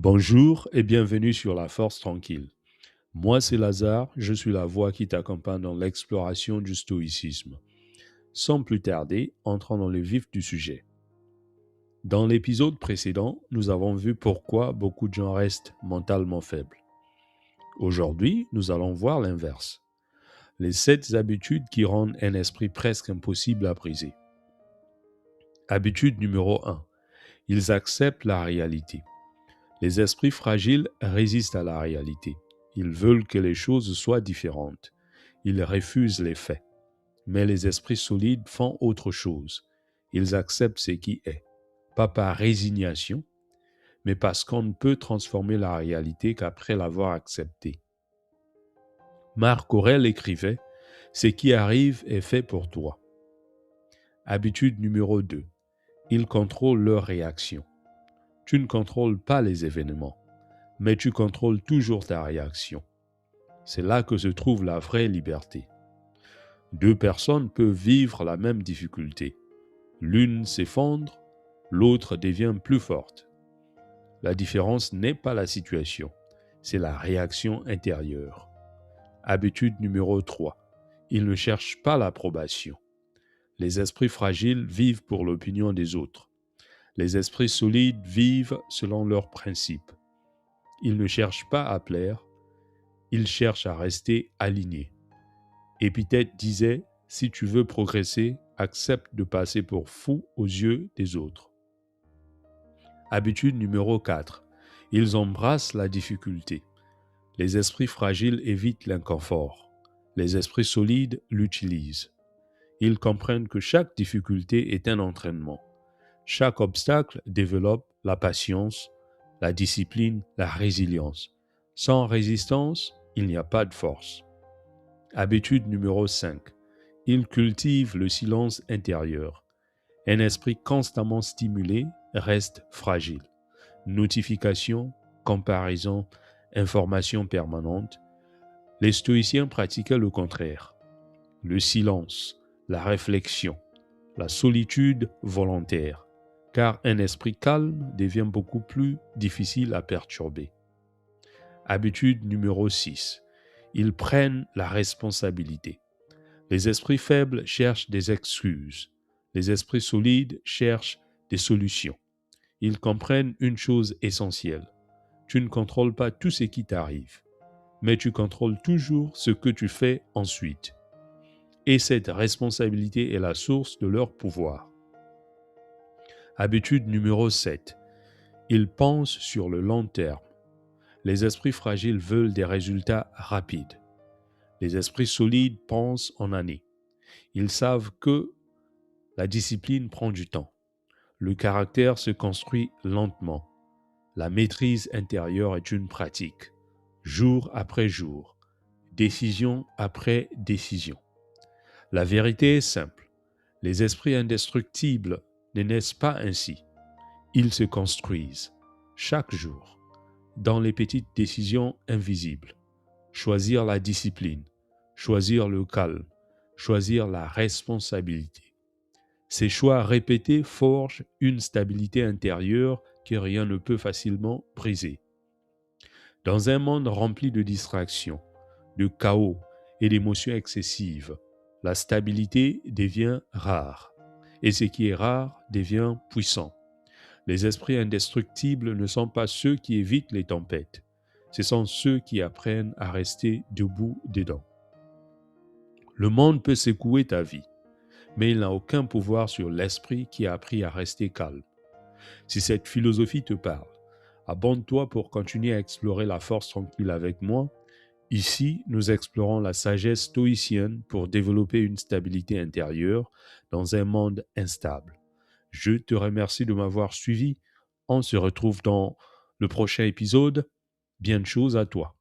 Bonjour et bienvenue sur La Force Tranquille. Moi, c'est Lazare, je suis la voix qui t'accompagne dans l'exploration du stoïcisme. Sans plus tarder, entrons dans le vif du sujet. Dans l'épisode précédent, nous avons vu pourquoi beaucoup de gens restent mentalement faibles. Aujourd'hui, nous allons voir l'inverse. Les 7 habitudes qui rendent un esprit presque impossible à briser. Habitude numéro 1. Ils acceptent la réalité. Les esprits fragiles résistent à la réalité. Ils veulent que les choses soient différentes. Ils refusent les faits. Mais les esprits solides font autre chose. Ils acceptent ce qui est, pas par résignation, mais parce qu'on ne peut transformer la réalité qu'après l'avoir acceptée. Marc Aurèle écrivait « Ce qui arrive est fait pour toi ». Habitude numéro 2. Ils contrôlent leurs réactions. Tu ne contrôles pas les événements, mais tu contrôles toujours ta réaction. C'est là que se trouve la vraie liberté. 2 personnes peuvent vivre la même difficulté. L'une s'effondre, l'autre devient plus forte. La différence n'est pas la situation, c'est la réaction intérieure. Habitude numéro 3. Ils ne cherchent pas l'approbation. Les esprits fragiles vivent pour l'opinion des autres. Les esprits solides vivent selon leurs principes. Ils ne cherchent pas à plaire, ils cherchent à rester alignés. Épithète disait « Si tu veux progresser, accepte de passer pour fou aux yeux des autres ». Habitude numéro 4. Ils embrassent la difficulté. Les esprits fragiles évitent l'inconfort. Les esprits solides l'utilisent. Ils comprennent que chaque difficulté est un entraînement. Chaque obstacle développe la patience, la discipline, la résilience. Sans résistance, il n'y a pas de force. Habitude numéro 5. Ils cultivent le silence intérieur. Un esprit constamment stimulé reste fragile. Notifications, comparaisons, informations permanentes. Les stoïciens pratiquaient le contraire. Le silence, la réflexion, la solitude volontaire, car un esprit calme devient beaucoup plus difficile à perturber. Habitude numéro 6. Ils prennent la responsabilité. Les esprits faibles cherchent des excuses. Les esprits solides cherchent des solutions. Ils comprennent une chose essentielle. Tu ne contrôles pas tout ce qui t'arrive, mais tu contrôles toujours ce que tu fais ensuite. Et cette responsabilité est la source de leur pouvoir. Habitude numéro 7. Ils pensent sur le long terme. Les esprits fragiles veulent des résultats rapides. Les esprits solides pensent en années. Ils savent que la discipline prend du temps. Le caractère se construit lentement. La maîtrise intérieure est une pratique, jour après jour, décision après décision. La vérité est simple. Les esprits indestructibles ne naissent pas ainsi. Ils se construisent, chaque jour, dans les petites décisions invisibles. Choisir la discipline, choisir le calme, choisir la responsabilité. Ces choix répétés forgent une stabilité intérieure que rien ne peut facilement briser. Dans un monde rempli de distractions, de chaos et d'émotions excessives, la stabilité devient rare, et ce qui est rare devient puissant. Les esprits indestructibles ne sont pas ceux qui évitent les tempêtes, ce sont ceux qui apprennent à rester debout dedans. Le monde peut secouer ta vie, mais il n'a aucun pouvoir sur l'esprit qui a appris à rester calme. Si cette philosophie te parle, abonne-toi pour continuer à explorer la force tranquille avec moi. Ici, nous explorons la sagesse stoïcienne pour développer une stabilité intérieure dans un monde instable. Je te remercie de m'avoir suivi. On se retrouve dans le prochain épisode. Bien de choses à toi.